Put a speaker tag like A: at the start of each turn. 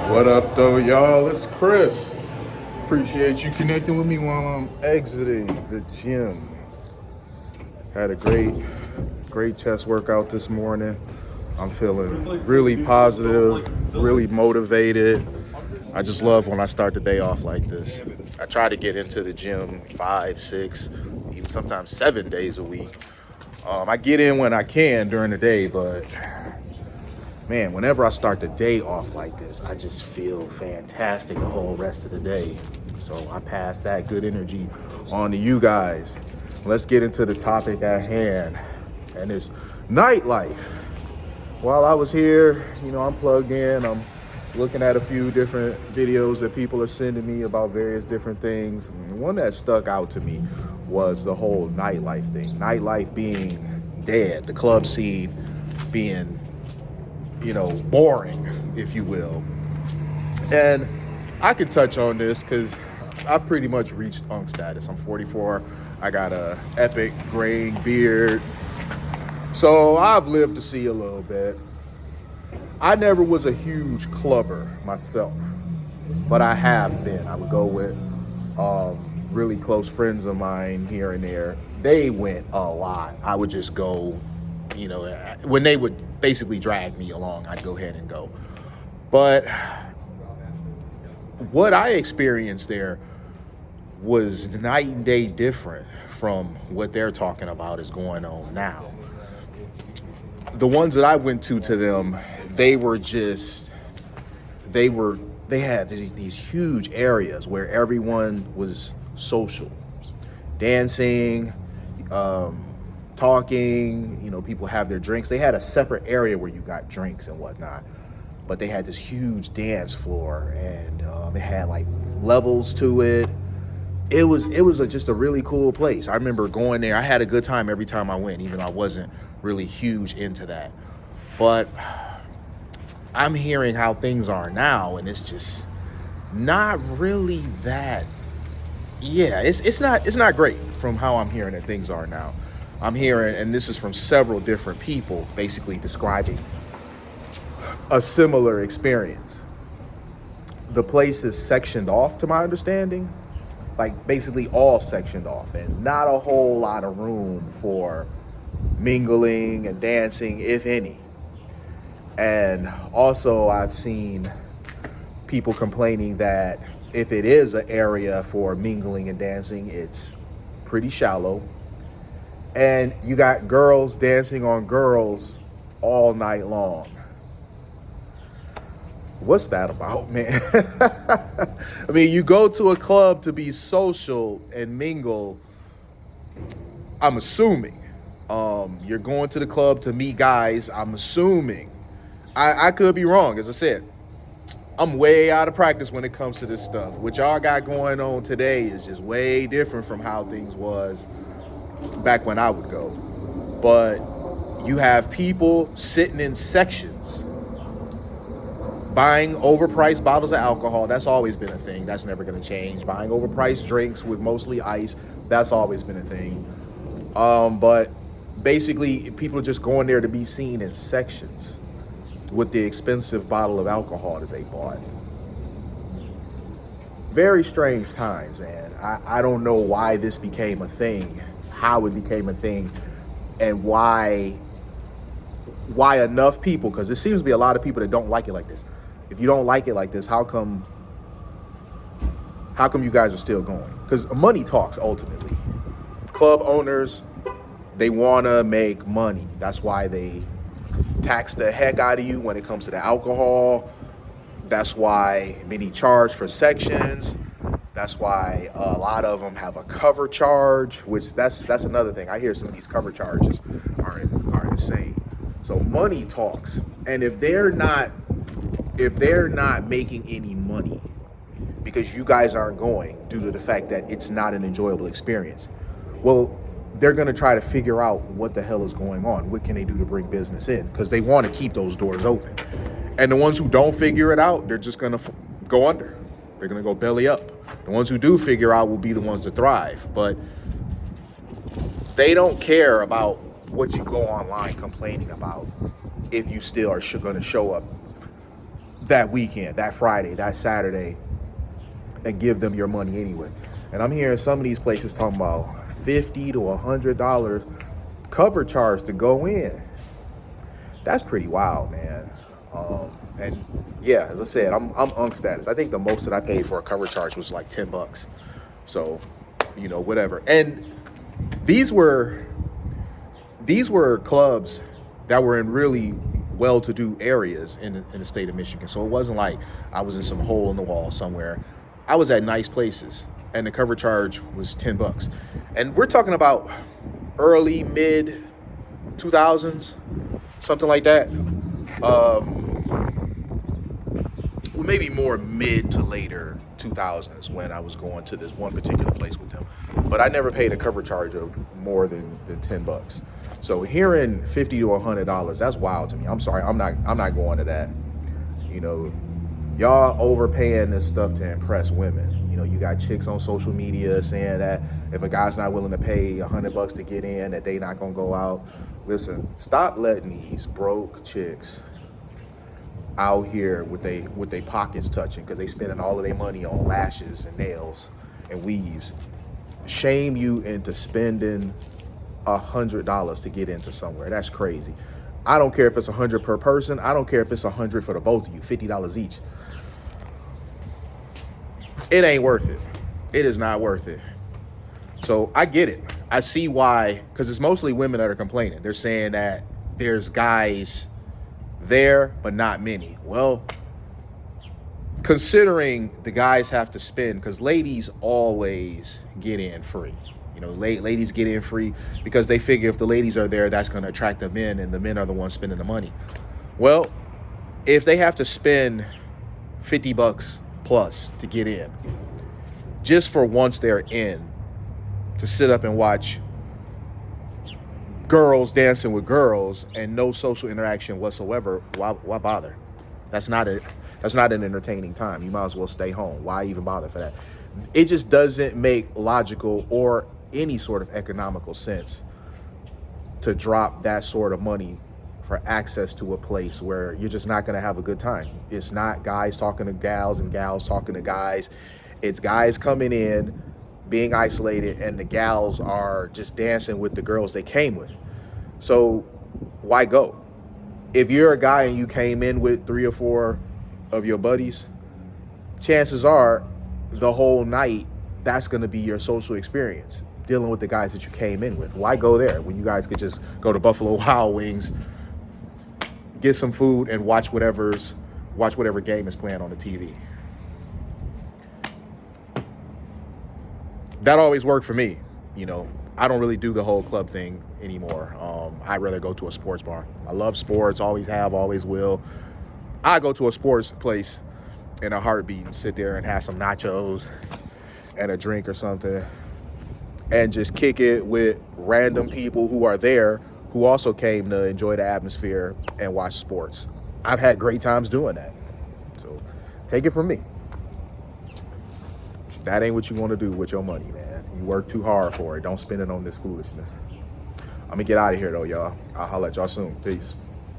A: What up, though, y'all? It's Chris. Appreciate you connecting with me while I'm exiting the gym. Had a great chest workout this morning. I'm feeling really positive, really motivated. I just love when I start the day off like this. I try to get into the gym 5, 6, even sometimes 7 days a week. I get in when I can during the day, but man, whenever I start the day off like this, I just feel fantastic the whole rest of the day. So I pass that good energy on to you guys. Let's get into the topic at hand, and it's nightlife. While I was here, I'm plugged in. I'm looking at a few different videos that people are sending me about various different things. And one that stuck out to me was the whole nightlife thing. Nightlife being dead, the club scene being boring, if you will. And I can touch on this because I've pretty much reached unk status. I'm 44. I got a epic graying beard. So I've lived to see a little bit. I never was a huge clubber myself, but I have been. I would go with really close friends of mine here and there. They went a lot. I would just go, when they would basically drag me along, I'd go ahead and go. But what I experienced there was night and day different from what they're talking about is going on now. The ones that I went to them, they had these huge areas where everyone was social, dancing, talking, people have their drinks. They had a separate area where you got drinks and whatnot, but they had this huge dance floor, and it had like levels to it. It was just a really cool place. I remember going there. I had a good time every time I went, even though I wasn't really huge into that. But I'm hearing how things are now, and it's just not really that. Yeah, it's not great from how I'm hearing that things are now. I'm hearing, and this is from several different people, basically describing a similar experience. The place is sectioned off, to my understanding, like basically all sectioned off, and not a whole lot of room for mingling and dancing, if any. And also I've seen people complaining that if it is an area for mingling and dancing, it's pretty shallow. And you got girls dancing on girls all night long. What's that about, man? I mean, you go to a club to be social and mingle, I'm assuming. You're going to the club to meet guys, I'm assuming. I could be wrong, as I said. I'm way out of practice when it comes to this stuff. What y'all got going on today is just way different from how things was back when I would go. But you have people sitting in sections buying overpriced bottles of alcohol. That's always been a thing. That's never going to change. Buying overpriced drinks with mostly ice. That's always been a thing. But basically, people are just going there to be seen in sections with the expensive bottle of alcohol that they bought. Very strange times, man. I don't know why this became a thing, how it became a thing, and why enough people, because there seems to be a lot of people that don't like it like this. If you don't like it like this, how come you guys are still going? Because money talks ultimately. Club owners, they want to make money. That's why they tax the heck out of you when it comes to the alcohol. That's why many charge for sections. That's why a lot of them have a cover charge, which that's another thing. I hear some of these cover charges are insane. So money talks, and if they're not making any money because you guys aren't going due to the fact that it's not an enjoyable experience, well, they're going to try to figure out what the hell is going on. What can they do to bring business in? Because they want to keep those doors open. And the ones who don't figure it out, they're just going to go under. They're going to go belly up. The ones who do figure out will be the ones that thrive. But they don't care about what you go online complaining about if you still are going to show up that weekend, that Friday, that Saturday, and give them your money anyway. And I'm hearing some of these places talking about $50 to $100 cover charge to go in. That's pretty wild, man. And yeah, as I said, I'm UNC status. I think the most that I paid for a cover charge was like $10. So, whatever. And these were clubs that were in really well-to-do areas in the state of Michigan. So it wasn't like I was in some hole in the wall somewhere. I was at nice places, and the cover charge was $10. And we're talking about early, mid 2000s, something like that. Well, maybe more mid to later 2000s when I was going to this one particular place with them. But I never paid a cover charge of more than $10. So hearing $50 to $100, that's wild to me. I'm sorry, I'm not going to that. Y'all overpaying this stuff to impress women. You got chicks on social media saying that if a guy's not willing to pay $100 to get in, that they not gonna go out. Listen, stop letting these broke chicks out here with they pockets touching because they spending all of their money on lashes and nails and weaves. Shame you into spending $100 to get into somewhere. That's crazy. I don't care if it's $100 per person. I don't care if it's $100 for the both of you, $50 each. It ain't worth it. It is not worth it. So I get it. I see why, because it's mostly women that are complaining. They're saying that there's guys there, but not many. Well, considering the guys have to spend, because ladies always get in free. Ladies get in free because they figure if the ladies are there, that's going to attract the men, and the men are the ones spending the money. Well, if they have to spend $50 plus to get in, just for once they're in, to sit up and watch girls dancing with girls and no social interaction whatsoever, why bother? That's not an entertaining time. You might as well stay home. Why even bother for that? It just doesn't make logical or any sort of economical sense to drop that sort of money for access to a place where you're just not going to have a good time. It's not guys talking to gals and gals talking to guys. It's guys coming in, being isolated, and the gals are just dancing with the girls they came with. So why go? If you're a guy and you came in with 3 or 4 of your buddies, chances are the whole night that's going to be your social experience, dealing with the guys that you came in with. Why go there when you guys could just go to Buffalo Wild Wings, get some food, and watch whatever game is playing on the TV? That always worked for me. I don't really do the whole club thing anymore. I'd rather go to a sports bar. I love sports, always have, always will. I go to a sports place in a heartbeat and sit there and have some nachos and a drink or something and just kick it with random people who are there who also came to enjoy the atmosphere and watch sports. I've had great times doing that. So take it from me. That ain't what you want to do with your money, man. You work too hard for it. Don't spend it on this foolishness. I'm going to get out of here, though, y'all. I'll holler at y'all soon. Peace.